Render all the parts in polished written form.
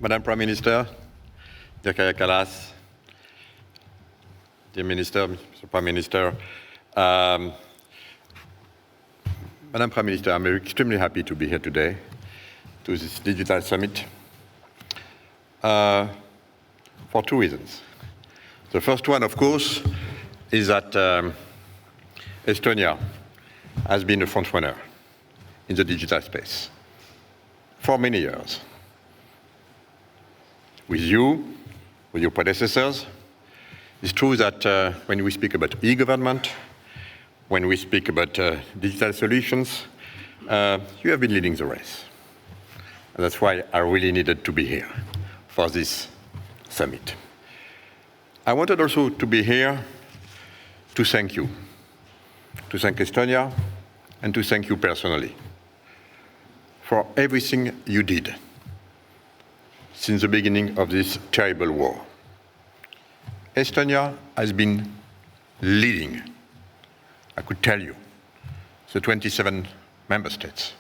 Madam Prime Minister, dear Kaja Kallas, dear Minister, Mr. Prime Minister, Madam Prime Minister, I'm extremely happy to be here today to this digital summit for two reasons. The first one, of course, is that Estonia has been a frontrunner in the digital space for many years. With you, with your predecessors, it's true that when we speak about e-government, when we speak about digital solutions, you have been leading the race. And that's why I really needed to be here for this summit. I wanted also to be here to thank you, to thank Estonia, and to thank you personally for everything you did since the beginning of this terrible war. Estonia has been leading, I could tell you, the 27 member states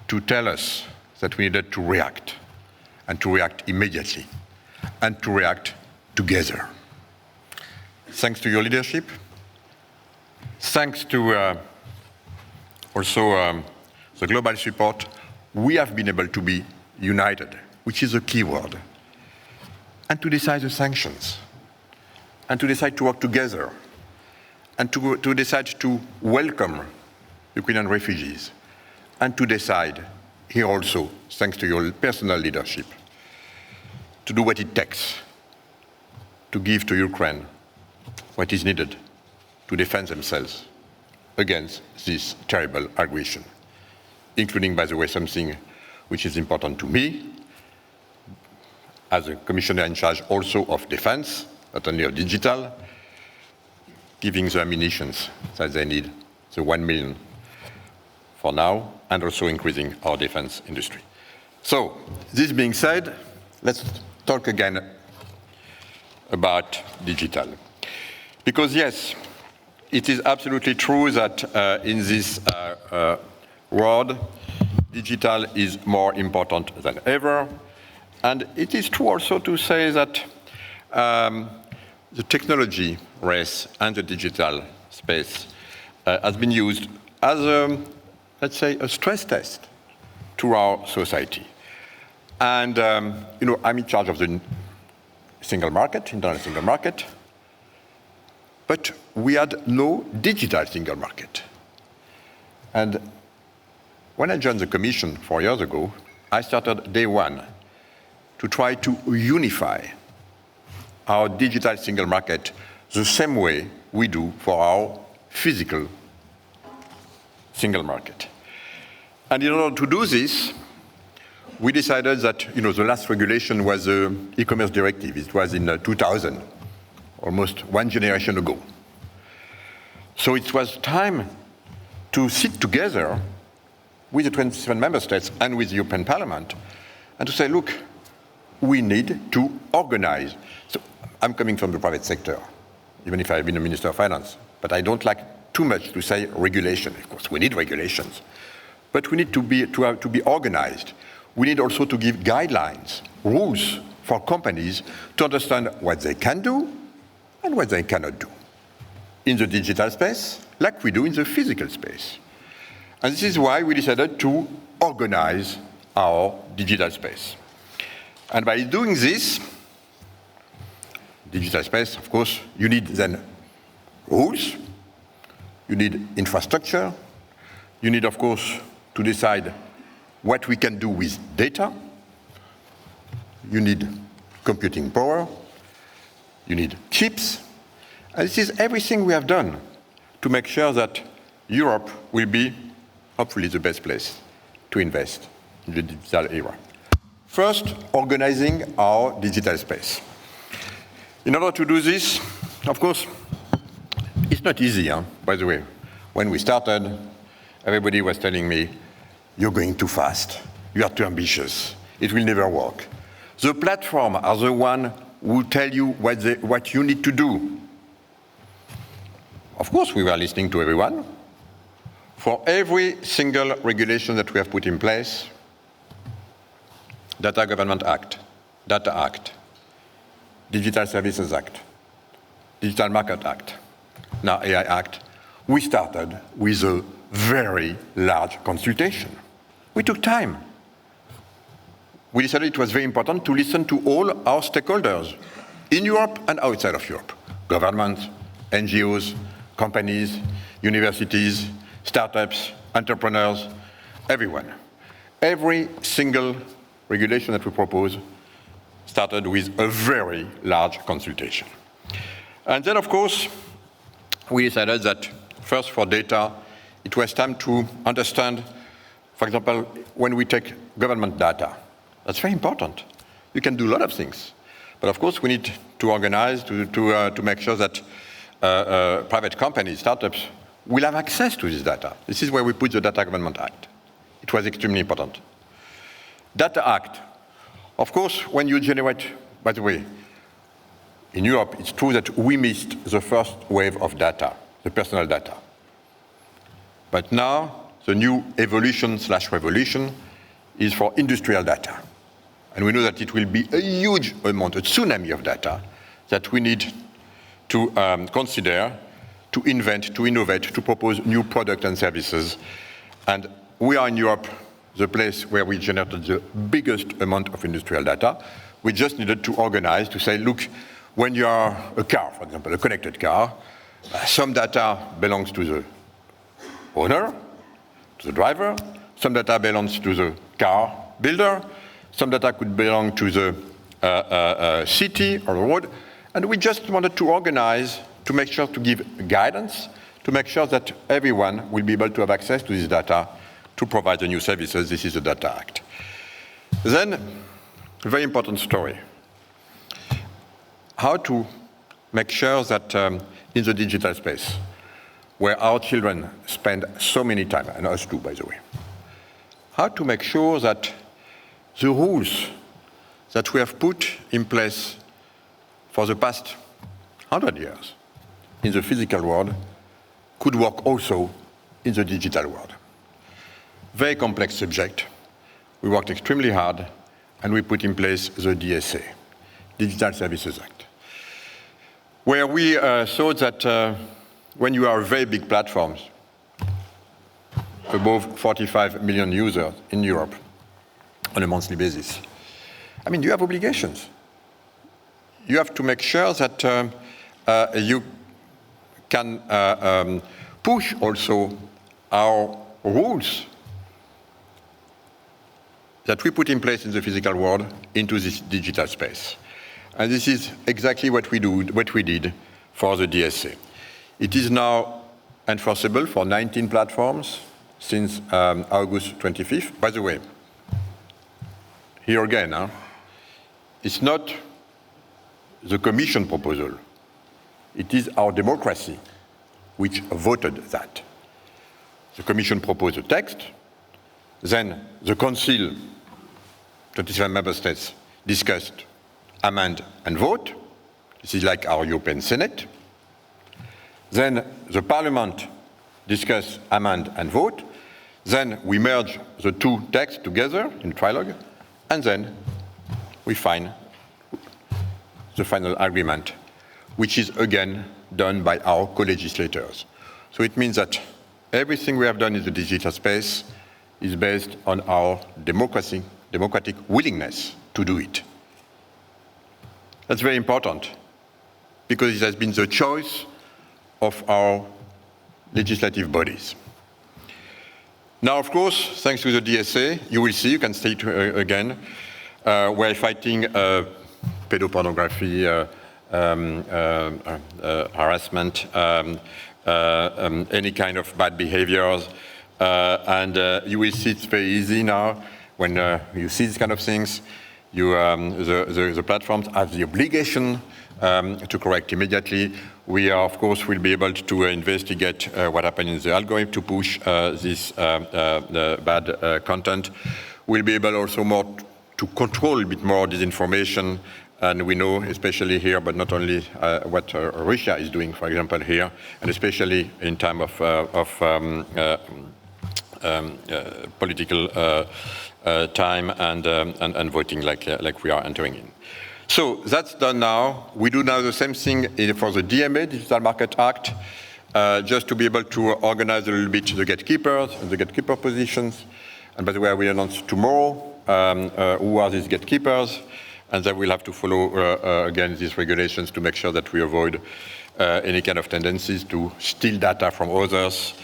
to tell us that we needed to react, and to react immediately, and to react together. Thanks to your leadership, thanks to also the global support, we have been able to be united, which is a key word, and to decide the sanctions, and to decide to work together, and to decide to welcome Ukrainian refugees, and to decide here also, thanks to your personal leadership, to do what it takes to give to Ukraine what is needed to defend themselves against this terrible aggression, including, by the way, something which is important to me, as a commissioner in charge also of defense, not only of digital, giving the ammunition that they need, the 1 million for now, and also increasing our defense industry. So, this being said, let's talk again about digital. Because yes, it is absolutely true that in this world, digital is more important than ever. And it is true also to say that the technology race and the digital space has been used as let's say, a stress test to our society. And, I'm in charge of the single market, internal single market, but we had no digital single market. And when I joined the Commission 4 years ago, I started day one to try to unify our digital single market the same way we do for our physical single market. And in order to do this, we decided that the last regulation was the e-commerce directive. It was in 2000, almost one generation ago. So it was time to sit together with the 27 member states and with the European Parliament and to say, look, we need to organize. So I'm coming from the private sector, even if I've been a Minister of Finance, but I don't like too much to say regulation. Of course, we need regulations, but we need to be organized. We need also to give guidelines, rules for companies to understand what they can do and what they cannot do in the digital space, like we do in the physical space. And this is why we decided to organize our digital space. And by doing this, digital space, of course, you need then rules, you need infrastructure, you need, of course, to decide what we can do with data, you need computing power, you need chips, and this is everything we have done to make sure that Europe will be, hopefully, the best place to invest in the digital era. First, organizing our digital space. In order to do this, of course, it's not easy, by the way. When we started, everybody was telling me, you're going too fast, you are too ambitious, it will never work. The platforms are the ones who tell you what you need to do. Of course, we were listening to everyone. For every single regulation that we have put in place, Data Government Act, Data Act, Digital Services Act, Digital Market Act, now AI Act, we started with a very large consultation. We took time. We decided it was very important to listen to all our stakeholders in Europe and outside of Europe. Governments, NGOs, companies, universities, startups, entrepreneurs, everyone. Every single regulation that we propose started with a very large consultation. And then, of course, we decided that first for data, it was time to understand, for example, when we take government data, that's very important. You can do a lot of things. But of course, we need to organize, to make sure that private companies, startups, will have access to this data. This is where we put the Data Government Act. It was extremely important. Data Act. Of course, when you generate, by the way, in Europe, it's true that we missed the first wave of data, the personal data. But now, the new evolution/revolution is for industrial data. And we know that it will be a huge amount, a tsunami of data that we need to consider, to invent, to innovate, to propose new products and services. And we are in Europe, the place where we generated the biggest amount of industrial data. We just needed to organize, to say, look, when you are a car, for example, a connected car, some data belongs to the owner, to the driver, some data belongs to the car builder, some data could belong to the city or the road, and we just wanted to organize to make sure to give guidance, to make sure that everyone will be able to have access to this data to provide the new services. This is the Data Act. Then, a very important story. How to make sure that in the digital space, where our children spend so many time, and us too, by the way, how to make sure that the rules that we have put in place for the past 100 years in the physical world could work also in the digital world. Very complex subject. We worked extremely hard, and we put in place the DSA, Digital Services Act, where we saw that when you are very big platforms, above 45 million users in Europe on a monthly basis, I mean, you have obligations. You have to make sure that you can push also our rules that we put in place in the physical world into this digital space. And this is exactly what we did for the DSA. It is now enforceable for 19 platforms since August 25th. By the way, here again, it's not the Commission proposal. It is our democracy which voted that. The Commission proposed a text, then the Council, 27 member states, discussed, amend and vote. This is like our European Senate. Then the Parliament discuss, amend and vote. Then we merge the two texts together in trilogue, and then we find the final agreement, which is again done by our co-legislators. So it means that everything we have done in the digital space is based on our democratic willingness to do it. That's very important, because it has been the choice of our legislative bodies. Now, of course, thanks to the DSA, you will see, you can see it again, we're fighting pedopornography, harassment, any kind of bad behaviors, and you will see it's very easy now when you see these kind of things. The platforms have the obligation to correct immediately. We are, of course, will be able to investigate what happened in the algorithm to push this bad content. We'll be able also more to control a bit more disinformation, and we know, especially here, but not only what Russia is doing, for example, here, and especially in time of political time and voting like we are entering in. So that's done now. We do now the same thing for the DMA, Digital Market Act, just to be able to organize a little bit the gatekeepers and the gatekeeper positions. And by the way, I will announce tomorrow who are these gatekeepers, and then we'll have to follow, again, these regulations to make sure that we avoid any kind of tendencies to steal data from others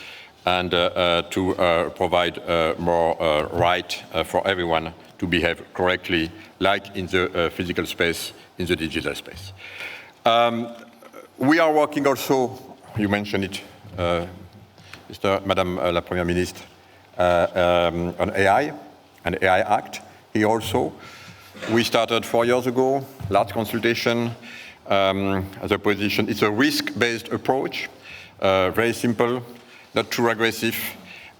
and to provide more right for everyone to behave correctly, like in the physical space, in the digital space. We are working also, you mentioned it, Madame la Première Ministre, on AI, an AI Act. Here also, we started 4 years ago, large consultation. The position, it's a risk-based approach, very simple, not too aggressive,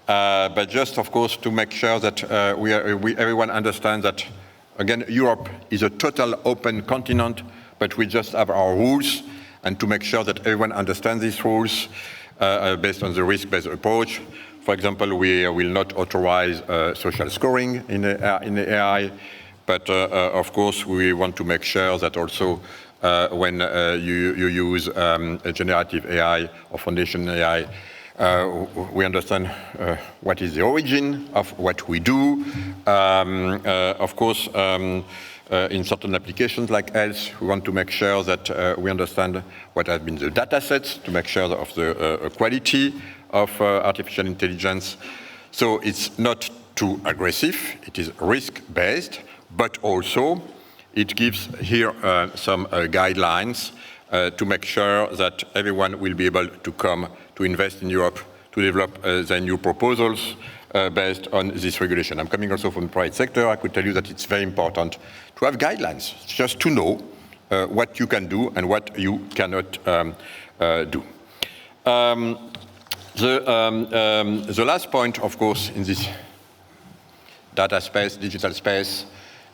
but just, of course, to make sure that everyone understands that, again, Europe is a total open continent, but we just have our rules, and to make sure that everyone understands these rules based on the risk-based approach. For example, we will not authorize social scoring in the AI, but of course, we want to make sure that also when you use a generative AI or foundation AI, we understand what is the origin of what we do. Of course, in certain applications like health, we want to make sure that we understand what have been the data sets to make sure of the quality of artificial intelligence. So it's not too aggressive, it is risk-based, but also it gives here some guidelines to make sure that everyone will be able to come to invest in Europe, to develop their new proposals based on this regulation. I'm coming also from the private sector. I could tell you that it's very important to have guidelines, just to know what you can do and what you cannot do. The last point, of course, in this data space, digital space,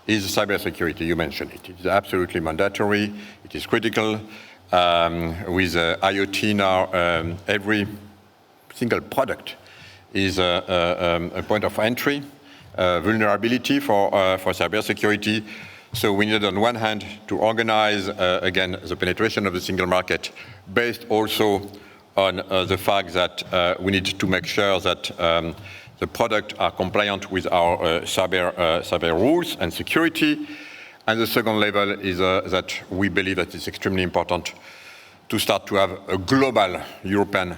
is cybersecurity. You mentioned it. It is absolutely mandatory. It is critical. With IoT now, every single product is a point of entry, vulnerability for cybersecurity. So we need, on one hand, to organize, again, the penetration of the single market, based also on the fact that we need to make sure that the products are compliant with our cyber rules and security. And the second level is that we believe that it's extremely important to start to have a global European,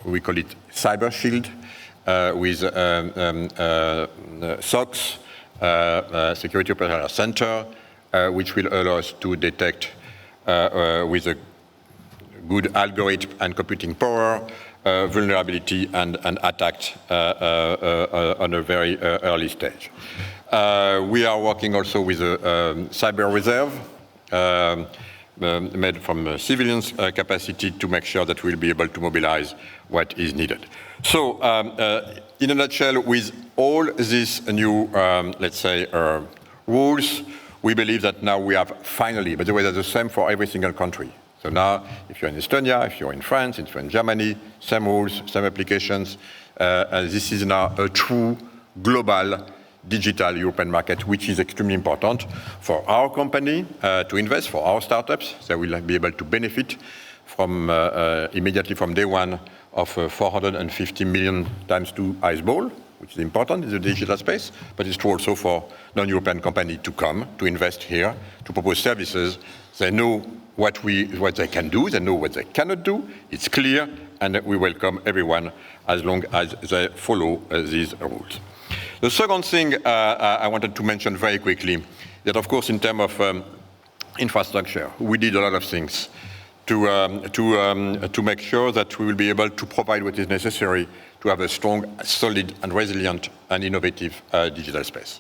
we call it cyber shield, with SOCs, Security Operations Center, which will allow us to detect with a good algorithm and computing power, vulnerability and attack on a very early stage. We are working also with a cyber reserve made from civilians' capacity to make sure that we'll be able to mobilize what is needed. So, in a nutshell, with all these new, let's say, rules, we believe that now we have finally, by the way, that's the same for every single country. So now, if you're in Estonia, if you're in France, if you're in Germany, same rules, same applications. This is now a true global digital European market, which is extremely important for our company to invest, for our startups. They will be able to benefit from immediately from day one of 450 million times 2 ice ball, which is important in the digital space, but it's true also for non-European companies to come, to invest here, to propose services. They know what they can do, they know what they cannot do, it's clear, and we welcome everyone as long as they follow these rules. The second thing I wanted to mention very quickly, that of course in terms of infrastructure, we did a lot of things to make sure that we will be able to provide what is necessary to have a strong, solid and resilient and innovative digital space.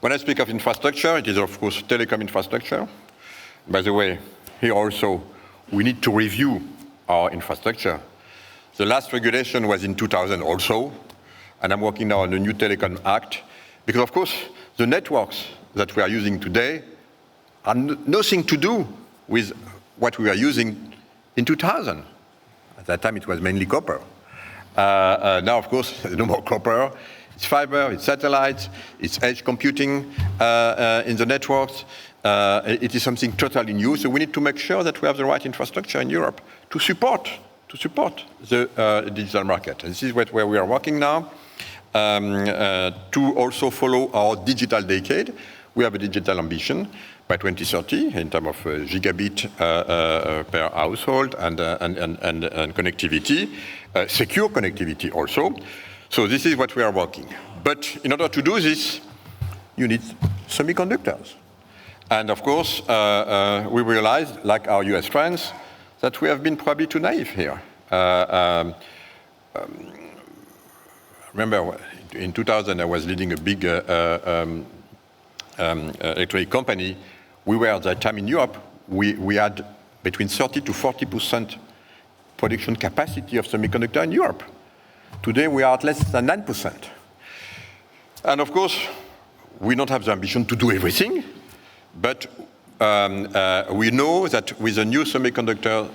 When I speak of infrastructure, it is of course telecom infrastructure. By the way, here also, we need to review our infrastructure. The last regulation was in 2000 also, and I'm working now on the new Telecom Act, because of course, the networks that we are using today are nothing to do with what we were using in 2000. At that time, it was mainly copper. Now, of course, no more copper. It's fiber, it's satellites, it's edge computing in the networks. It is something totally new, so we need to make sure that we have the right infrastructure in Europe to support the digital market. And this is where we are working now to also follow our digital decade. We have a digital ambition by 2030 in terms of gigabit per household and connectivity, secure connectivity also. So this is what we are working. But in order to do this, you need semiconductors. And of course, we realized, like our US friends, that we have been probably too naive here. Remember, in 2000, I was leading a big electronic company. We were at that time in Europe, we had between 30 to 40% production capacity of semiconductor in Europe. Today, we are at less than 9%. And of course, we don't have the ambition to do everything, but we know that with the new semiconductor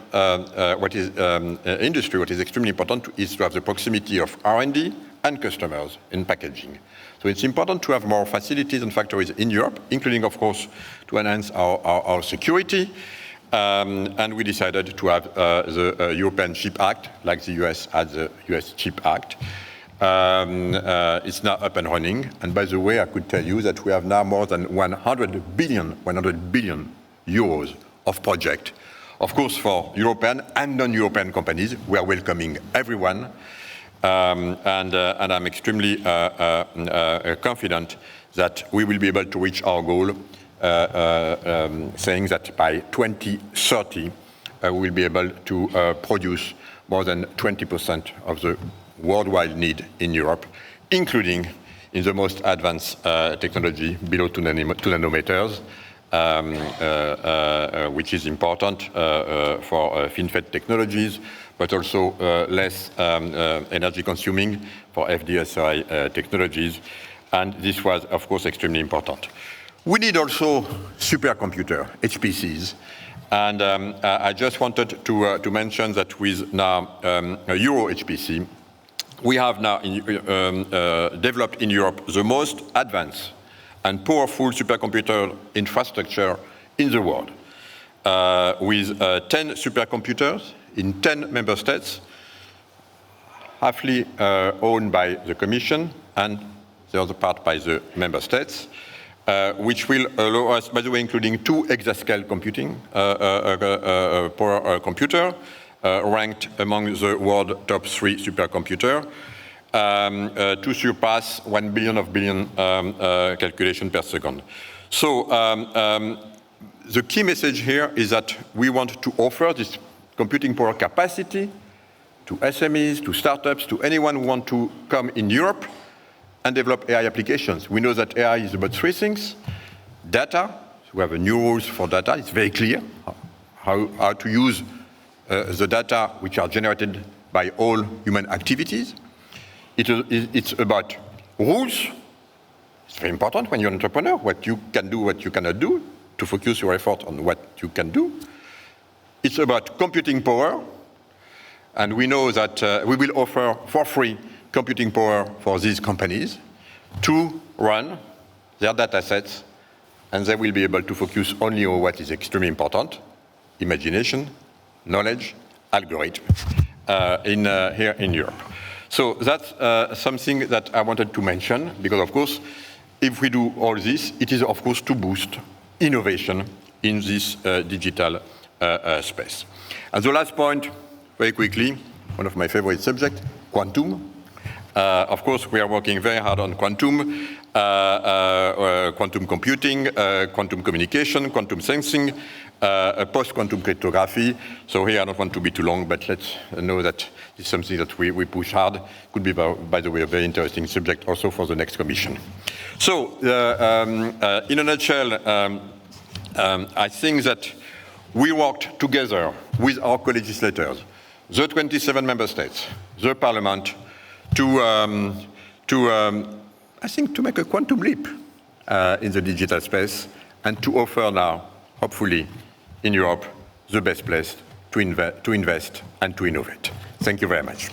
industry, what is extremely important is to have the proximity of R&D and customers in packaging. So it's important to have more facilities and factories in Europe, including, of course, to enhance our security. And we decided to have the European Chip Act, like the US had the US Chip Act. It's now up and running. And by the way, I could tell you that we have now more than 100 billion euros of project. Of course, for European and non-European companies, we are welcoming everyone. And I'm extremely confident that we will be able to reach our goal, saying that by 2030, we will be able to produce more than 20% of the worldwide need in Europe, including in the most advanced technology below 2 nanometers, which is important for FinFET technologies, but also less energy consuming for FD-SOI technologies. And this was, of course, extremely important. We need also supercomputer, HPCs. And I just wanted to mention that with now Euro HPC, we have now developed in Europe the most advanced and powerful supercomputer infrastructure in the world, with 10 supercomputers in 10 member states, halfly owned by the Commission and the other part by the member states, which will allow us, by the way, including 2 exascale computing power computer, ranked among the world top 3 supercomputer, to surpass 1 billion calculation per second. So the key message here is that we want to offer this computing power capacity to SMEs, to startups, to anyone who want to come in Europe and develop AI applications. We know that AI is about 3 things. Data, we have a new rules for data. It's very clear how to use the data which are generated by all human activities. It's about rules. It's very important when you're an entrepreneur, what you can do, what you cannot do, to focus your effort on what you can do. It's about computing power. And we know that we will offer for free computing power for these companies to run their data sets, and they will be able to focus only on what is extremely important: imagination, knowledge, algorithm, here in Europe. So that's something that I wanted to mention, because of course, if we do all this, it is of course to boost innovation in this digital space. And the last point, very quickly, one of my favorite subjects, quantum. Of course, we are working very hard on quantum, quantum computing, quantum communication, quantum sensing, post-quantum cryptography. So here I don't want to be too long, but let's know that it's something that we push hard. Could be, by the way, a very interesting subject also for the next commission. So, in a nutshell, I think that we worked together with our co-legislators, the 27 member states, the parliament, I think, to make a quantum leap in the digital space and to offer now, hopefully, in Europe, the best place to invest and to innovate. Thank you very much.